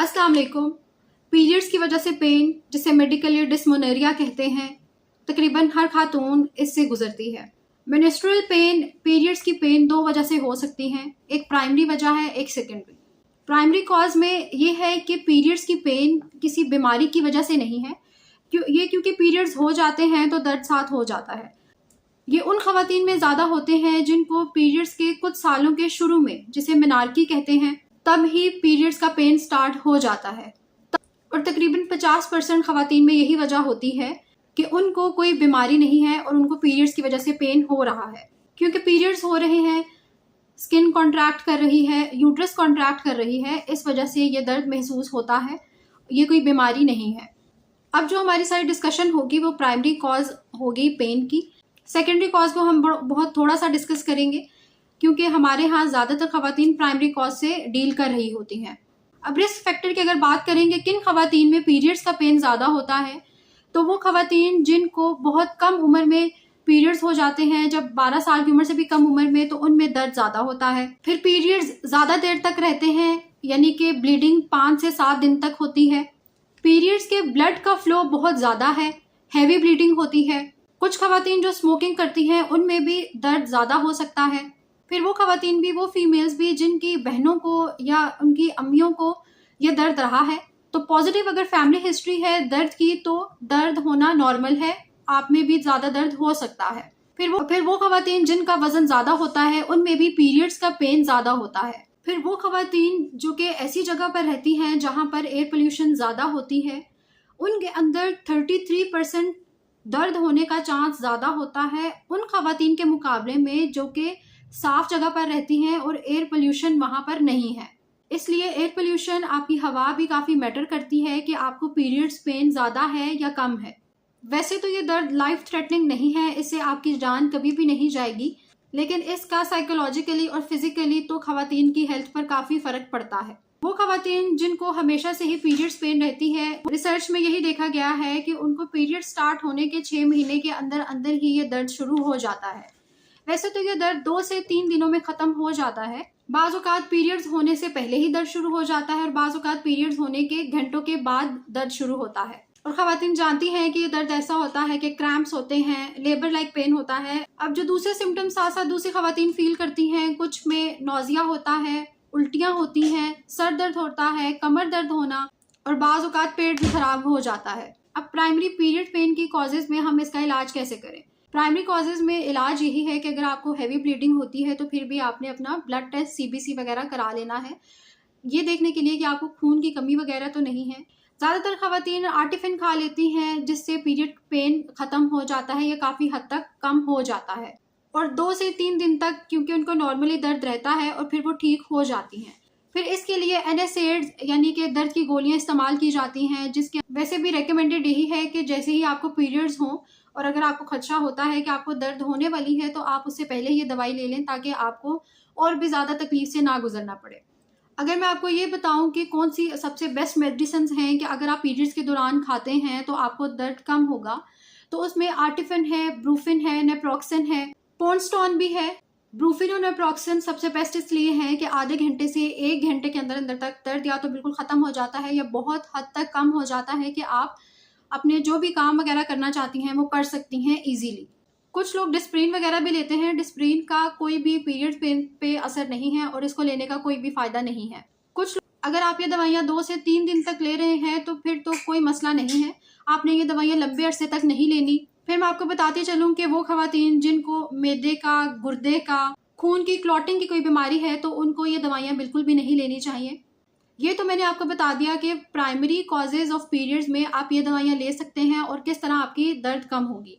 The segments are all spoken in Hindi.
अस्सलाम वालेकुम। पीरियड्स की वजह से पेन, जिसे मेडिकली डिस्मेनोरिया कहते हैं, तकरीबन हर खातून इससे गुजरती है। मेंस्ट्रुअल पेन, पीरियड्स की पेन दो वजह से हो सकती हैं। एक प्राइमरी वजह है, एक सेकेंडरी। प्राइमरी कॉज में ये है कि पीरियड्स की पेन किसी बीमारी की वजह से नहीं है, क्योंकि पीरियड्स हो जाते हैं तो दर्द साथ हो जाता है। ये उन खवातीन में ज़्यादा होते हैं जिनको पीरियड्स के कुछ सालों के शुरू में, जिसे मेनार्की कहते हैं, तब ही पीरियड्स का पेन स्टार्ट हो जाता है। और तकरीबन 50% खवातीन में यही वजह होती है कि उनको कोई बीमारी नहीं है और उनको पीरियड्स की वजह से पेन हो रहा है। क्योंकि पीरियड्स हो रहे हैं, स्किन कॉन्ट्रैक्ट कर रही है, यूट्रस कॉन्ट्रैक्ट कर रही है, इस वजह से ये दर्द महसूस होता है। ये कोई बीमारी नहीं है। अब जो हमारी सारी डिस्कशन होगी वो प्राइमरी कॉज होगी पेन की। सेकेंडरी कॉज को हम बहुत थोड़ा सा डिस्कस करेंगे, क्योंकि हमारे यहाँ ज़्यादातर खवातीन प्राइमरी कॉज से डील कर रही होती हैं। अब रिस्क फैक्टर की अगर बात करेंगे, किन खवातीन में पीरियड्स का पेन ज़्यादा होता है, तो वो खवातीन जिनको बहुत कम उम्र में पीरियड्स हो जाते हैं, जब 12 साल की उम्र से भी कम उम्र में, तो उनमें दर्द ज़्यादा होता है। फिर पीरियड्स ज़्यादा देर तक रहते हैं, यानी कि ब्लीडिंग 5 से 7 दिन तक होती है। पीरियड्स के ब्लड का फ्लो बहुत ज़्यादा है, हैवी ब्लीडिंग होती है। कुछ खवातीन जो स्मोकिंग करती हैं उनमें भी दर्द ज़्यादा हो सकता है। फिर वो खवातीन भी, वो फीमेल्स भी जिनकी बहनों को या उनकी अम्मियों को ये दर्द रहा है, तो पॉजिटिव अगर फैमिली हिस्ट्री है दर्द की, तो दर्द होना नॉर्मल है, आप में भी ज़्यादा दर्द हो सकता है। फिर वो खवातीन जिनका वजन ज़्यादा होता है उनमें भी पीरियड्स का पेन ज़्यादा होता है। फिर वो खवातीन जो कि ऐसी जगह पर रहती हैं जहाँ पर एयर पोल्यूशन ज़्यादा होती है, उनके अंदर 33% दर्द होने का चांस ज़्यादा होता है उन खवातीन के मुकाबले में जो कि साफ जगह पर रहती हैं और एयर पोल्यूशन वहाँ पर नहीं है। इसलिए एयर पोल्यूशन, आपकी हवा भी काफ़ी मैटर करती है कि आपको पीरियड्स पेन ज़्यादा है या कम है। वैसे तो ये दर्द लाइफ थ्रेटनिंग नहीं है, इससे आपकी जान कभी भी नहीं जाएगी, लेकिन इसका साइकोलॉजिकली और फिजिकली तो खवातीन की हेल्थ पर काफ़ी फ़र्क पड़ता है। वो खवातीन जिनको हमेशा से ही पीरियड्स पेन रहती है, रिसर्च में यही देखा गया है कि उनको पीरियड स्टार्ट होने के 6 महीने के अंदर अंदर ही ये दर्द शुरू हो जाता है। वैसे तो ये दर्द 2 से 3 दिनों में ख़त्म हो जाता है। बाज़ औक़ात पीरियड्स होने से पहले ही दर्द शुरू हो जाता है और बाज़ औक़ात पीरियड्स होने के घंटों के बाद दर्द शुरू होता है। और ख़वातीन जानती हैं कि ये दर्द ऐसा होता है कि क्रैम्प्स होते हैं, लेबर लाइक पेन होता है। अब जो दूसरे सिम्टम्स साथ साथ दूसरी ख़वातीन फील करती हैं, कुछ में नौजिया होता है, उल्टियाँ होती हैं, सर दर्द होता है, कमर दर्द होना और बाज़ औक़ात पेट भी खराब हो जाता है। अब प्राइमरी पीरियड पेन की कॉजेज़ में हम इसका इलाज कैसे करें? प्राइमरी कॉजेज़ में इलाज यही है कि अगर आपको हैवी ब्लीडिंग होती है तो फिर भी आपने अपना ब्लड टेस्ट, CBC वगैरह करा लेना है, ये देखने के लिए कि आपको खून की कमी वगैरह तो नहीं है। ज़्यादातर खवातीन आर्टिफिन खा लेती हैं, जिससे पीरियड पेन ख़त्म हो जाता है या काफ़ी हद तक कम हो जाता है, और 2 से 3 दिन तक, क्योंकि उनको नॉर्मली दर्द रहता है, और फिर वो ठीक हो जाती हैं। फिर इसके लिए NSAIDs यानी कि दर्द की गोलियां इस्तेमाल की जाती हैं, जिसके वैसे भी रेकमेंडेड यही है कि जैसे ही आपको पीरियड्स हों और अगर आपको खदशा होता है कि आपको दर्द होने वाली है, तो आप उससे पहले ये दवाई ले लें ताकि आपको और भी ज़्यादा तकलीफ से ना गुजरना पड़े। अगर मैं आपको ये बताऊं कि कौन सी सबसे बेस्ट मेडिसिन हैं कि अगर आप पीरियड्स के दौरान खाते हैं तो आपको दर्द कम होगा, तो उसमें आर्टिफिन है, ब्रूफिन है, नेप्रोक्सन है, पोनस्टॉन भी है। ब्रूफिन और नेप्रोक्सन सबसे बेस्ट इसलिए हैं कि आधे घंटे से 1 घंटे के अंदर अंदर तक दर्द या तो बिल्कुल ख़त्म हो जाता है या बहुत हद तक कम हो जाता है कि आप अपने जो भी काम वगैरह करना चाहती हैं वो कर सकती हैं ईजीली। कुछ लोग डिस्प्रिन वगैरह भी लेते हैं। डिस्प्रिन का कोई भी पीरियड पेन पे असर नहीं है और इसको लेने का कोई भी फ़ायदा नहीं है। अगर आप ये दवाइयाँ 2 से 3 दिन तक ले रहे हैं तो फिर तो कोई मसला नहीं है, आपने ये दवाइयाँ लंबे अरसे तक नहीं लेनी। फिर मैं आपको बताती चलूँ कि वो खवातीन जिनको मैदे का, गुर्दे का, खून की क्लॉटिंग की कोई बीमारी है, तो उनको ये दवाइयाँ बिल्कुल भी नहीं लेनी चाहिए। ये तो मैंने आपको बता दिया कि प्राइमरी कॉजेज़ ऑफ पीरियड्स में आप ये दवाइयाँ ले सकते हैं और किस तरह आपकी दर्द कम होगी।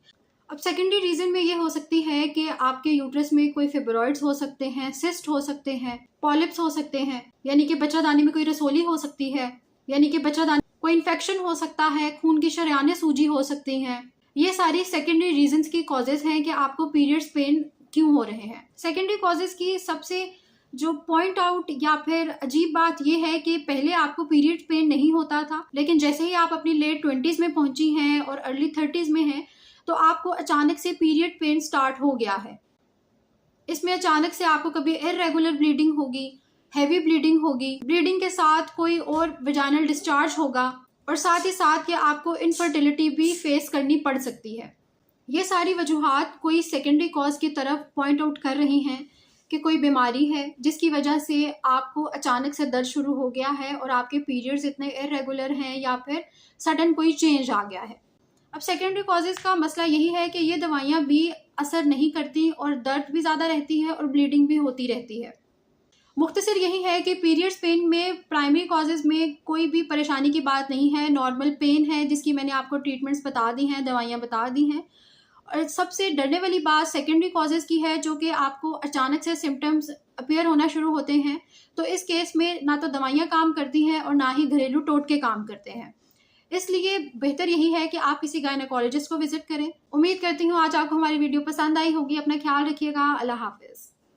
अब सेकेंडरी रीज़न में ये हो सकती है कि आपके यूट्रस में कोई फिब्रॉइड्स हो सकते हैं, सिस्ट हो सकते हैं, पॉलिप्स हो सकते हैं, यानी कि बच्चादानी में कोई रसोली हो सकती है, यानी कि बच्चादानी कोई इन्फेक्शन हो सकता है, खून की शरेयानें सूजी हो सकती हैं। ये सारी सेकेंडरी रीजंस की कॉजेज़ हैं कि आपको पीरियड्स पेन क्यों हो रहे हैं। सेकेंडरी कॉजेज़ की सबसे जो पॉइंट आउट या फिर अजीब बात यह है कि पहले आपको पीरियड पेन नहीं होता था, लेकिन जैसे ही आप अपनी लेट 20s में पहुंची हैं और अर्ली 30s में हैं, तो आपको अचानक से पीरियड पेन स्टार्ट हो गया है। इसमें अचानक से आपको कभी इर्रेगुलर ब्लीडिंग होगी, हैवी ब्लीडिंग होगी, ब्लीडिंग के साथ कोई और वेजाइनल डिस्चार्ज होगा और साथ ही साथ कि आपको इनफर्टिलिटी भी फेस करनी पड़ सकती है। ये सारी वजूहात कोई सेकेंडरी कॉज की तरफ पॉइंट आउट कर रही हैं कि कोई बीमारी है जिसकी वजह से आपको अचानक से दर्द शुरू हो गया है और आपके पीरियड्स इतने इरेगुलर हैं या फिर सडन कोई चेंज आ गया है। अब सेकेंडरी कॉजेज़ का मसला यही है कि ये दवाइयाँ भी असर नहीं करती और दर्द भी ज़्यादा रहती है और ब्लीडिंग भी होती रहती है। मुख्तसर यही है कि पीरियड्स पेन में प्राइमरी कॉजेज़ में कोई भी परेशानी की बात नहीं है, नॉर्मल पेन है जिसकी मैंने आपको ट्रीटमेंट्स बता दी हैं, दवाइयाँ बता दी हैं। और सबसे डरने वाली बात सेकेंडरी कॉजेज़ की है, जो कि आपको अचानक से सिम्टम्स अपीयर होना शुरू होते हैं। तो इस केस में ना तो दवाइयाँ काम करती हैं और ना ही घरेलू टोटके काम करते हैं। इसलिए बेहतर यही है कि आप किसी गायनेकोलॉजिस्ट को विजिट करें। उम्मीद करती हूँ आज आपको हमारी वीडियो पसंद आई होगी। अपना ख्याल रखिएगा। अल्लाह हाफिज़।